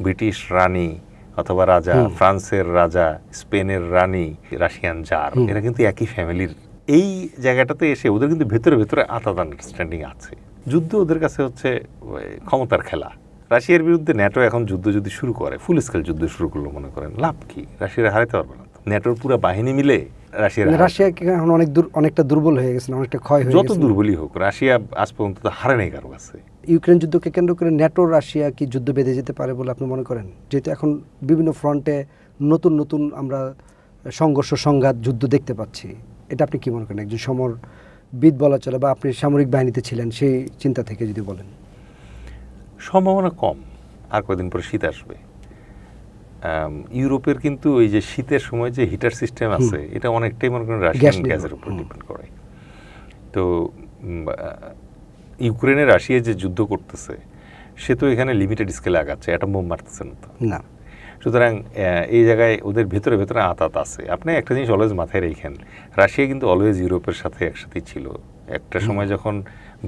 British রানী অথবা রাজা, ফ্রান্সের রাজা, স্পেনের রানী, রাশিয়ান জার, এরা কিন্তু একই ফ্যামিলির। এই জায়গাটাতে এসে ওদের কিন্তু ভেতরে ভেতরে আলাদা আন্ডারস্ট্যান্ডিং আছে। যুদ্ধ ওদের কাছে হচ্ছে ক্ষমতার খেলা। রাশিয়ার বিরুদ্ধে ন্যাটো এখন যুদ্ধ যদি শুরু করে, ফুল স্কেল যুদ্ধ শুরু করলো মনে করেন, লাভ কি? রাশিয়ার হারাতে পারবে না। ন্যাটোর পুরো বাহিনী মিলে রাশিয়া এখন অনেকটা দুর্বল হয়ে গেছে, অনেকটা ক্ষয় হয়ে গেছে। যত দুর্বলই হোক, রাশিয়া আজ পর্যন্ত তো হারে নাই কারো কাছে। ইউক্রেন যুদ্ধকে কেন্দ্র করে ন্যাটো রাশিয়া কি যুদ্ধ বেঁধে যেতে পারে বলে আপনি মনে করেন? যেহেতু এখন বিভিন্ন ফ্রন্টে নতুন নতুন আমরা সংঘর্ষ, সংঘাত, যুদ্ধ দেখতে পাচ্ছি, এটা আপনি কি মনে করেন একজন সমরবিদ বলা চলে, বা আপনি সামরিক বাহিনীতে ছিলেন, সেই চিন্তা থেকে যদি বলেন? সম্ভাবনা কম। আর কয়েকদিন পরে শীত আসবে। ইউরোপের কিন্তু ওই যে শীতের সময় যে হিটার সিস্টেম আছে, এটা অনেকটাই মনে করেন রাশিয়ান গ্যাসের উপর ডিপেন্ড করে। তো ইউক্রেনে রাশিয়া যে যুদ্ধ করতেছে, সে তো এখানে লিমিটেড স্কেলে আগাচ্ছে, অ্যাটম বোম মারতেছে না। সুতরাং এই জায়গায় ওদের ভেতরে ভেতরে আঁতাত আছে। আপনি একটা জিনিস অলওয়েজ মাথায় রেখেন, রাশিয়া কিন্তু অলওয়েজ ইউরোপের সাথে একসাথেই ছিল। একটা সময় যখন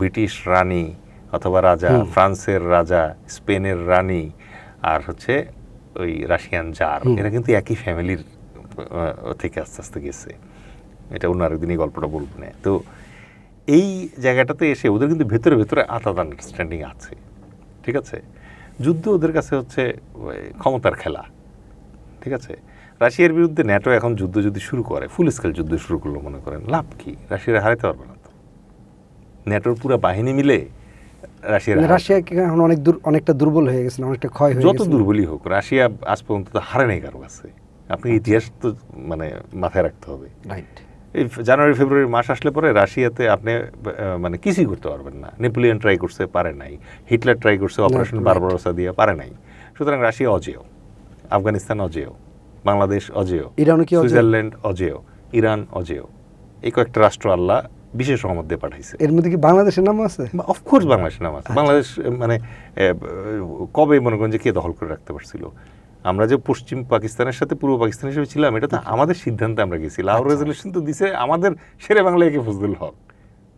ব্রিটিশ রানী অথবা রাজা, ফ্রান্সের রাজা, স্পেনের রানী, আর হচ্ছে ওই রাশিয়ান জার, এরা কিন্তু একই ফ্যামিলির থেকে আস্তে আস্তে গেছে। এটা অন্য আরেকদিনই গল্পটা বলবো না। তো এই জায়গাটাতে এসে ওদের কিন্তু ভেতরে ভেতরে আলাদা আন্ডারস্ট্যান্ডিং আছে। ঠিক আছে, যুদ্ধ ওদের কাছে হচ্ছে ক্ষমতার খেলা। ঠিক আছে, রাশিয়ার বিরুদ্ধে ন্যাটো এখন যুদ্ধ যদি শুরু করে, ফুল স্কেল যুদ্ধ শুরু করলো মনে করেন, লাভ কি? রাশিয়ার হারাতে পারবে না তো। ন্যাটোর পুরো বাহিনী মিলে রাশিয়া এখন অনেকটা দুর্বল হয়ে গেছে, অনেকটা ক্ষয় হয়ে গেছে। যত দুর্বলই হোক, রাশিয়া আজ পর্যন্ত তো হারে নাই কারো কাছে। আপনি ইতিহাস তো মানে মাথায় রাখতে হবে। রাইট। এই জানুয়ারি ফেব্রুয়ারি মাস আসলে পরে রাশিয়াতে আপনি মানে কিছুই করতে পারবেন না। নেপোলিয়ন ট্রাই করছে, পারে নাই। হিটলার ট্রাই করছে অপারেশন বারবারোসা দিয়ে, পারে নাই। সুতরাং রাশিয়া অজেয়, আফগানিস্তান অজেয়, বাংলাদেশ অজেয়, সুইজারল্যান্ড অজেয়, ইরান অজেয়। এই কয়েকটা রাষ্ট্র আল্লাহ বিশেষ রহমত দিয়ে পাঠাইছে। এর মধ্যে কি বাংলাদেশের নাম আছে? অফকোর্স বাংলাদেশের নাম আছে। বাংলাদেশ মানে কবে মনে করেন যে কে দখল করে রাখতে পারছিল? আমরা যে পশ্চিম পাকিস্তানের সাথে পূর্ব পাকিস্তান হিসেবে ছিলাম, এটা তো আমাদের সিদ্ধান্তে আমরা গেছি। লাহোর রেজলিউশন তো দিছে আমাদের শেরে বাংলা একে ফজলুল হক,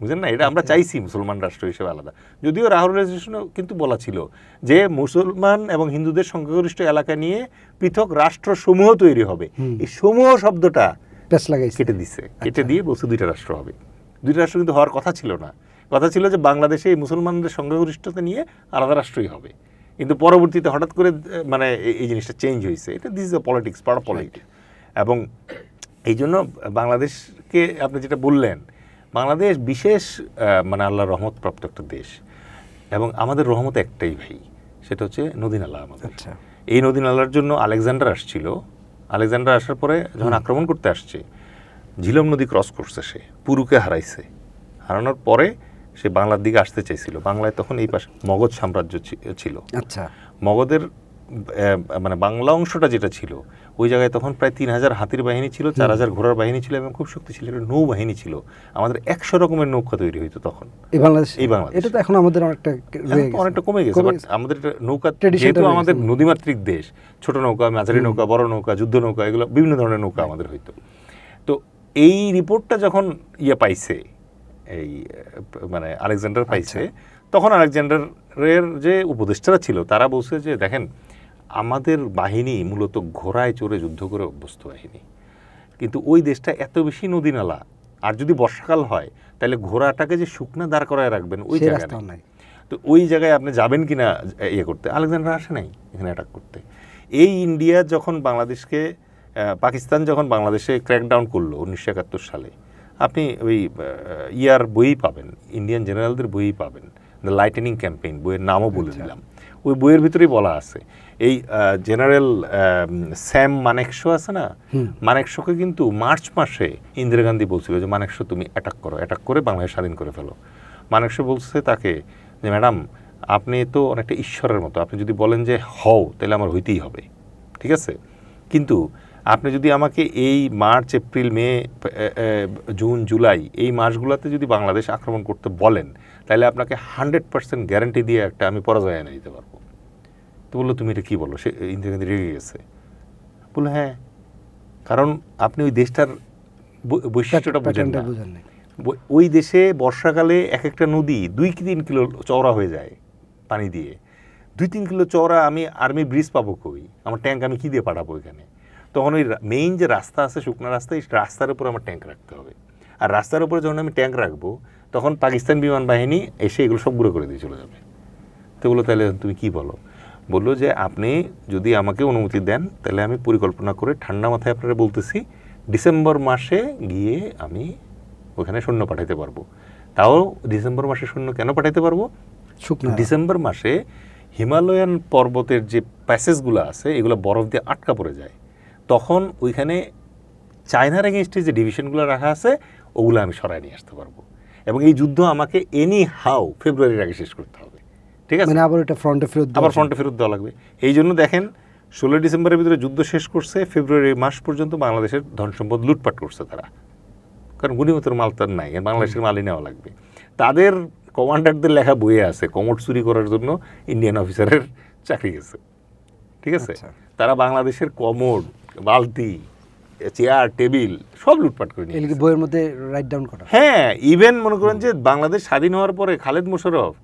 বুঝেন না? এটা আমরা চাইছি মুসলমান রাষ্ট্র হিসেবে আলাদা। যদিও লাহোর রেজলিউশনে কিন্তু বলা ছিল যে মুসলমান এবং হিন্দুদের সংখ্যাগরিষ্ঠ এলাকা নিয়ে পৃথক রাষ্ট্র সমূহ তৈরি হবে। এই সমূহ শব্দটা কেটে দিছে, কেটে দিয়ে বলছে দুইটা রাষ্ট্র হবে। দুইটা রাষ্ট্র কিন্তু হওয়ার কথা ছিল না। কথা ছিল যে বাংলাদেশে এই মুসলমানদের সংখ্যাগরিষ্ঠতা নিয়ে আলাদা রাষ্ট্রই হবে। কিন্তু পরবর্তীতে হঠাৎ করে মানে এই জিনিসটা চেঞ্জ হয়েছে। এটা this is a politics, part of politics. এবং এই জন্য বাংলাদেশকে আপনি যেটা বললেন, বাংলাদেশ বিশেষ মানে আল্লাহর রহমত প্রাপ্ত একটা দেশ। এবং আমাদের রহমত একটাই ভাই, সেটা হচ্ছে নদী নালা আমাদের। এই নদী নালার জন্য আলেকজান্ডার আসছিল। আলেকজান্ডার আসার পরে যখন আক্রমণ করতে আসছে, ঝিলম নদী ক্রস করছে, সে পুরুকে হারাইছে। হারানোর পরে সে বাংলার দিকে আসতে চাইছিল। বাংলায় তখন এই পাশে মগধ সাম্রাজ্য ছিল। আচ্ছা, মগধের মানে বাংলা অংশটা যেটা ছিল, ওই জায়গায় তখন প্রায় 3000 হাতির বাহিনী ছিল, 4000 ঘোড়ার বাহিনী ছিল, এবং খুব শক্তিশালী নৌ বাহিনী ছিল। আমাদের 100 রকমের নৌকা তৈরি হইতো তখন এই বাংলাদেশ। এটা তো এখন আমাদের অনেকটা কমে গেছে। বাট আমাদের নৌকা, যেহেতু আমাদের নদীমাতৃক দেশ, ছোট নৌকা, মাঝারি নৌকা, বড় নৌকা, যুদ্ধ নৌকা, এগুলো বিভিন্ন ধরনের নৌকা আমাদের হইতো। তো এই রিপোর্টটা যখন পাইছে, এই মানে আলেকজান্ডার পাইছে, তখন আলেকজান্ডারের যে উপদেষ্টারা ছিল তারা বলছে যে দেখেন, আমাদের বাহিনী মূলত ঘোড়ায় চড়ে যুদ্ধ করে অভ্যস্ত বাহিনী, কিন্তু ওই দেশটা এত বেশি নদী নালা, আর যদি বর্ষাকাল হয় তাহলে ঘোড়াটাকে যে শুকনা দাঁড় করায় রাখবেন ওই জায়গায় নাই। তো ওই জায়গায় আপনি যাবেন কিনা করতে? আলেকজান্ডার আসে নাই এখানে অ্যাটাক করতে। এই ইন্ডিয়া যখন বাংলাদেশকে, পাকিস্তান যখন বাংলাদেশে ক্র্যাকডাউন করলো 1971 সালে, আপনি ওই ইয়ার বইই পাবেন, ইন্ডিয়ান জেনারেলদের বইই পাবেন, দ্য লাইটেনিং ক্যাম্পেইন, বইয়ের নামও বলে দিলাম। ওই বইয়ের ভিতরেই বলা আছে, এই জেনারেল স্যাম মানেকশো আছে না, মানেকশোকে কিন্তু মার্চ মাসে ইন্দিরা গান্ধী বলছিল যে মানেকশো তুমি অ্যাটাক করো, অ্যাটাক করে বাংলাদেশ স্বাধীন করে ফেলো। মানেকশো বলছে তাকে যে ম্যাডাম, আপনি তো অনেকটা ঈশ্বরের মতো, আপনি যদি বলেন যে হও তাহলে আমার হইতেই হবে, ঠিক আছে, কিন্তু আপনি যদি আমাকে এই মার্চ, এপ্রিল, মে, জুন, জুলাই এই মাসগুলোতে যদি বাংলাদেশ আক্রমণ করতে বলেন, তাহলে আপনাকে 100% গ্যারান্টি দিয়ে একটা আমি পরাজয় এনে দিতে পারবো। তো বললো তুমি এটা কী বলো? সে ইন্দিরা গান্ধী রেগে গেছে, বললো হ্যাঁ, কারণ আপনি ওই দেশটার বৈশিষ্ট্যটা বুঝেন না। ওই দেশে বর্ষাকালে এক একটা নদী 2-3 কিলো চওড়া হয়ে যায় পানি দিয়ে, 2-3 কিলো চওড়া আমি আর্মি ব্রিজ পাবো কই, আমার ট্যাঙ্ক আমি কি দিয়ে পাঠাবো এখানে? তখন ওই মেইন যে রাস্তা আছে, শুকনো রাস্তা, এই রাস্তার উপর আমার ট্যাঙ্ক রাখতে হবে। আর রাস্তার উপরে যখন আমি ট্যাঙ্ক রাখবো, তখন পাকিস্তান বিমান বাহিনী এসে এগুলো সব গুঁড়ো করে দিয়ে চলে যাবে। তো বললো তাহলে তুমি কি বলো? বললো যে আপনি যদি আমাকে অনুমতি দেন, তাহলে আমি পরিকল্পনা করে ঠান্ডা মাথায় আপনারা বলতেছি ডিসেম্বর মাসে গিয়ে আমি ওখানে সৈন্য পাঠাইতে পারবো। তাও ডিসেম্বর মাসে সৈন্য কেন পাঠাইতে পারবো? শুকনো ডিসেম্বর মাসে হিমালয়ান পর্বতের যে প্যাসেজগুলো আছে, এগুলো বরফ দিয়ে আটকা পড়ে যায়। তখন ওইখানে চায়নার এগেনস্টে যে ডিভিশনগুলো রাখা আছে, ওগুলো আমি সরাই নিয়ে আসতে পারবো। এবং এই যুদ্ধ আমাকে এনি হাউ ফেব্রুয়ারির আগে শেষ করতে হবে। ঠিক আছে, মানে আবার এটা ফ্রন্টে ফেরত দেওয়া আবার যায়। ফ্রন্টে ফেরত দেওয়া লাগবে। এই জন্য দেখেন 16 ডিসেম্বরের ভিতরে যুদ্ধ শেষ করছে, ফেব্রুয়ারি মাস পর্যন্ত বাংলাদেশের ধন সম্পদ লুটপাট করছে তারা, কারণ গুণিমতের মাল তার নাই, বাংলাদেশের মালই নেওয়া লাগবে। তাদের কমান্ডারদের লেখা বইয়ে আছে কমোড চুরি করার জন্য ইন্ডিয়ান অফিসারের চাকরি গেছে। ঠিক আছে, আচ্ছা। তারা বাংলাদেশের কমোড, বালতি, চেয়ার, টেবিল সব লুটপাট করে নিয়ে এগুলো কি গেছে। বইয়ের মধ্যে রাইট ডাউন করা? হ্যাঁ, ইভেন মনে করেন যে বাংলাদেশ স্বাধীন হওয়ার পরে খালেদ মোশাররফ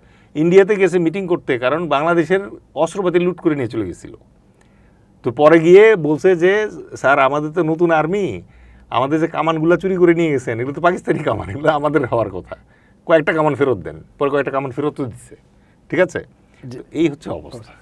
ইন্ডিয়াতে গেছে মিটিং করতে, কারণ বাংলাদেশের অস্ত্রপাতি লুট করে নিয়ে চলে গেছিল। তো পরে গিয়ে বলছে যে স্যার আমাদের তো নতুন আর্মি, আমাদের যে কামানগুলো চুরি করে নিয়ে গেছেন এগুলো তো পাকিস্তানি কামান, এগুলো আমাদের হওয়ার কথা, কয়েকটা কামান ফেরত দেন। পরে কয়েকটা কামান ফেরত দিচ্ছে। ঠিক আছে, তো এই হচ্ছে অবস্থা।